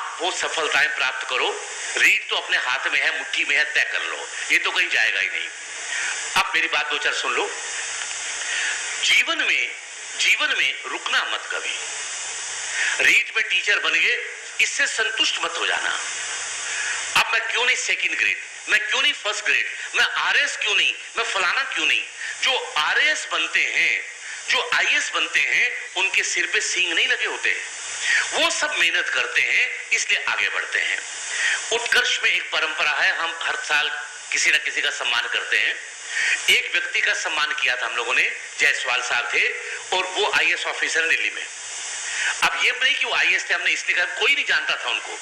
आप वो सफलताएं प्राप्त करो। रीढ़ तो अपने हाथ में है, मुट्ठी में है, तय कर लो, ये तो कहीं जाएगा ही नहीं। अब मेरी बात दो चार सुन लो। जीवन में रुकना मत कभी। रीट में टीचर बन गए, इससे संतुष्ट मत हो जाना। अब मैं क्यों नहीं सेकंड ग्रेड, मैं क्यों नहीं फर्स्ट ग्रेड, मैं आरएस क्यों नहीं, मैं फलाना क्यों नहीं। जो आरएस बनते हैं, जो आईएएस बनते हैं, उनके सिर पे सींग नहीं लगे होते, वो सब मेहनत करते हैं, इसलिए आगे बढ़ते हैं। उत्कर्ष में एक परंपरा है, हम हर साल किसी न किसी का सम्मान करते हैं। एक व्यक्ति का सम्मान किया था हम लोगों ने, जायसवाल साहब थे, और वो आईएएस ऑफिसर दिल्ली में। अब ये नहीं कि वो आईएएस थे, हमने इसलिए कहा, कोई नहीं जानता था उनको,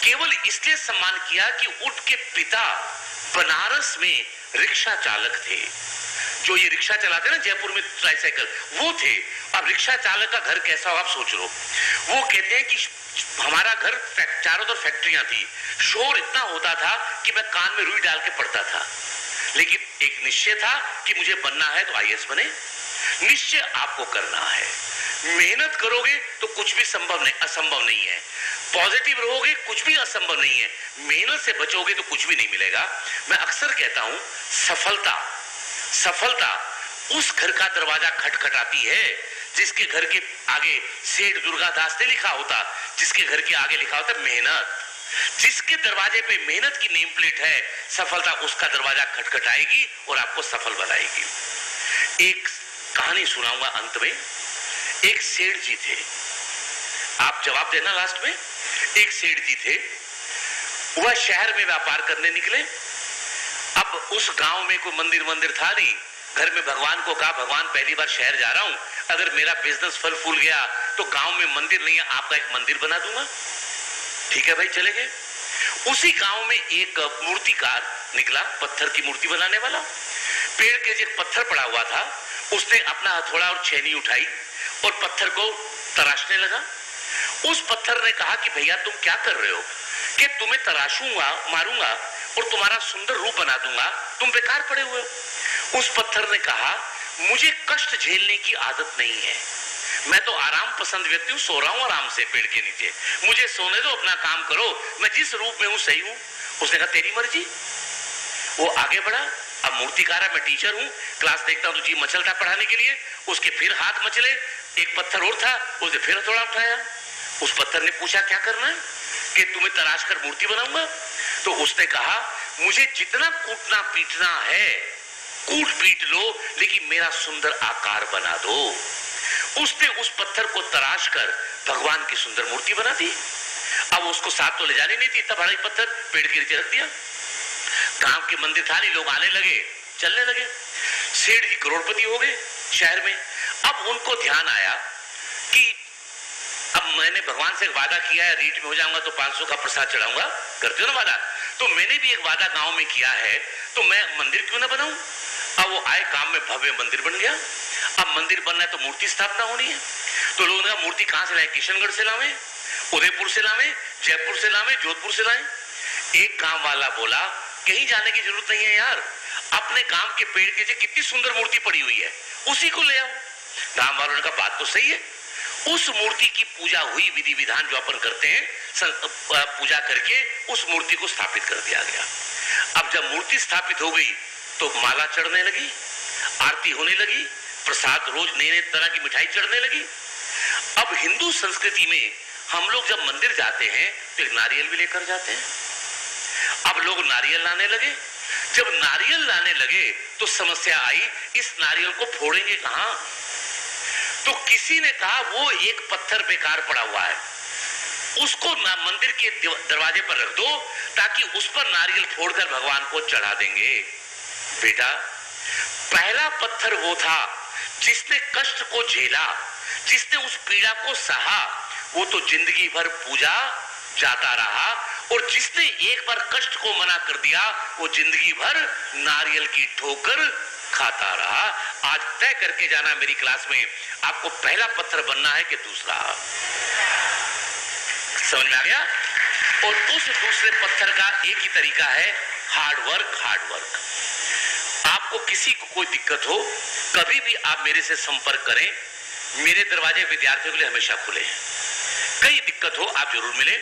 केवल इसलिए सम्मान किया कि उनके पिता बनारस में रिक्शा चालक थे। जो ये रिक्शा चलाते ना जयपुर में, ट्राईसाइकिल, वो थे। अब रिक्शा चालक का घर कैसा हो आप सोच लो। वो कहते हैं कि हमारा घर चारों तरफ फैक्ट्रियां थी, शोर इतना होता था कि मैं कान में रुई डाल के पढ़ता था, लेकिन एक निश्चय था कि मुझे बनना है तो आईएएस बने। निश्चय आपको करना है, मेहनत करोगे तो कुछ भी असंभव नहीं है। पॉजिटिव रहोगे, कुछ भी असंभव नहीं है। मेहनत से बचोगे तो कुछ भी नहीं मिलेगा। मैं अक्सर कहता हूं, सफलता उस घर का दरवाजा खटखटाती है जिसके घर के आगे सेठ दुर्गादास ने लिखा होता, जिसके घर के आगे लिखा होता मेहनत। जिसके दरवाजे पे मेहनत की नेम प्लेट है, सफलता उसका दरवाजा खटखटाएगी और आपको सफल बनाएगी। एक कहानी सुनाऊंगा अंत में। एक सेठ जी थे, आप जवाब देना लास्ट में। एक सेठ जी थे, वह शहर में व्यापार करने निकले। अब उस गांव में कोई मंदिर था नहीं। घर में भगवान को कहा, भगवान पहली बार शहर जा रहा हूं, अगर मेरा बिजनेस फल फूल गया तो गांव में मंदिर नहीं है, आपका एक मंदिर बना दूंगा। ठीक है भाई, चले गए। उसी गांव में एक मूर्तिकार निकला, पत्थर की मूर्ति बनाने वाला। पेड़ के एक पत्थर पड़ा हुआ था, उसने अपना हथौड़ा और छेनी उठाई और पत्थर को तराशने लगा। उस पत्थर ने कहा कि भैया तुम क्या कर रहे हो, कि तुम्हें तराशूंगा, मारूंगा और तुम्हारा सुंदर रूप बना दूंगा, तुम बेकार पड़े हुए हो। उस पत्थर ने कहा, मुझे कष्ट झेलने की आदत नहीं है, मैं तो आराम पसंद व्यक्ति हूं, सो रहा हूं आराम से पेड़ के नीचे, मुझे सोने दो, अपना काम करो, मैं जिस रूप में हूं सही हूं। उसने कहा तेरी मर्जी। वो आगे बढ़ा। अब मूर्तिकार है, मैं टीचर हूं, क्लास देखता हूं तो जी मचलता पढ़ाने के लिए। उसके फिर हाथ मचले, एक पत्थर और था, उसने फिर थोड़ा उठाया। उस पत्थर ने पूछा क्या करना है, कि तुम्हें तराश कर मूर्ति बनाऊंगा। तो उसने कहा, मुझे जितना कूटना पीटना है कूट पीट लो, लेकिन मेरा सुंदर आकार बना दो। उसने उस पत्थर को तराश कर भगवान की सुंदर मूर्ति बना दी। अब उसको साथ तो ले जानी नहीं थी, इतना बड़ा पत्थर पेड़ के नीचे रख दिया। गांव के मंदिर था नहीं, लोग आने लगे, चलने लगे। सेठ जी करोड़पति हो गए शहर में। अब उनको ध्यान आया कि अब मैंने भगवान से वादा किया है, रीट में हो जाऊंगा तो 500 का प्रसाद चढ़ाऊंगा, करते हो ना वादा, तो मैंने भी एक वादा गांव में किया है, तो मैं मंदिर क्यों ना बनाऊं। अब वो आए, काम में भव्य मंदिर बन गया। अब मंदिर बनना है तो मूर्ति स्थापना होनी है। तो लोगों ने कहा मूर्ति कहां से लाए, किशनगढ़ से लावे, उदयपुर से लावे, जयपुर से लावे, जोधपुर से लाए। एक गांव वाला बोला, कहीं जाने की जरूरत नहीं है यार, अपने गांव के पेड़ के नीचे कितनी सुंदर मूर्ति पड़ी हुई है, उसी को ले आओ। गांव वालों ने कहा बात तो सही है। उस मूर्ति की पूजा हुई, विधि विधान जो अपन करते हैं, पूजा करके उस मूर्ति को स्थापित कर दिया गया। अब जब मूर्ति स्थापित हो गई तो माला चढ़ने लगी, आरती होने लगी, प्रसाद रोज नए नए तरह की मिठाई चढ़ने लगी। अब हिंदू संस्कृति में हम लोग जब मंदिर जाते हैं तो एक नारियल भी लेकर जाते हैं। अब लोग नारियल लाने लगे। जब नारियल लाने लगे तो समस्या आई, इस नारियल को फोड़ेंगे कहां। तो किसी ने कहा वो एक पत्थर बेकार पड़ा हुआ है, उसको मंदिर के दरवाजे पर रख दो, ताकि उस पर नारियल फोड़कर भगवान को चढ़ा देंगे। बेटा, पहला पत्थर वो था जिसने कष्ट को झेला, जिसने उस पीड़ा को सहा, वो तो जिंदगी भर पूजा जाता रहा, और जिसने एक बार कष्ट को मना कर दिया वो जिंदगी भर नारियल की ठोकर खाता रहा। आज तय करके जाना मेरी क्लास में, आपको पहला पत्थर बनना है कि दूसरा। समझ में आ गया। और उस दूसरे पत्थर का एक ही तरीका है, हार्ड वर्क। Hard work. आपको किसी को कोई दिक्कत हो, कभी भी आप मेरे से संपर्क करें, मेरे दरवाजे विद्यार्थियों के लिए हमेशा खुले हैं। कई दिक्कत हो आप जरूर मिले।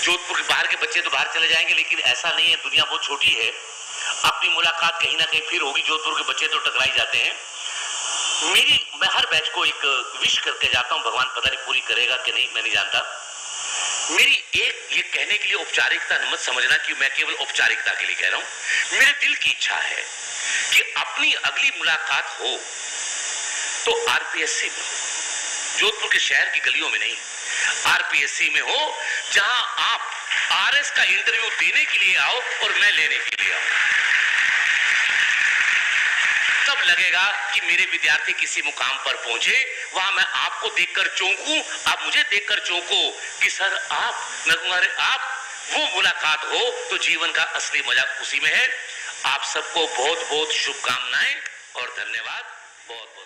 जोधपुर के बाहर के बच्चे तो बाहर चले जाएंगे, लेकिन ऐसा नहीं है, दुनिया बहुत छोटी है। अपनी मुलाकात कहीं ना कहीं फिर होगी। जोधपुर के बच्चे तो टकराई जाते हैं। मैं हर बैच को एक विश करके जाता हूं, भगवान पता नहीं पूरी करेगा कि नहीं, मैं नहीं जानता। मेरी एक ये कहने के लिए औपचारिकता मत समझना कि मैं केवल औपचारिकता के लिए कह रहा हूं। मेरे दिल की इच्छा है कि अपनी अगली मुलाकात हो तो आरपीएससी में हो, जोधपुर के शहर की गलियों में नहीं, आरपीएससी में हो, जहां आप आरएस का इंटरव्यू देने के लिए आओ और मैं लेने के लिए आऊं। तब लगेगा कि मेरे विद्यार्थी किसी मुकाम पर पहुंचे, वहां मैं आपको देखकर चौंकूं, आप मुझे देखकर चौंको कि सर आप, मैं कहूंगा अरे आप, वो मुलाकात हो तो जीवन का असली मजा उसी में है। आप सबको बहुत बहुत शुभकामनाएं और धन्यवाद, बहुत बहुत।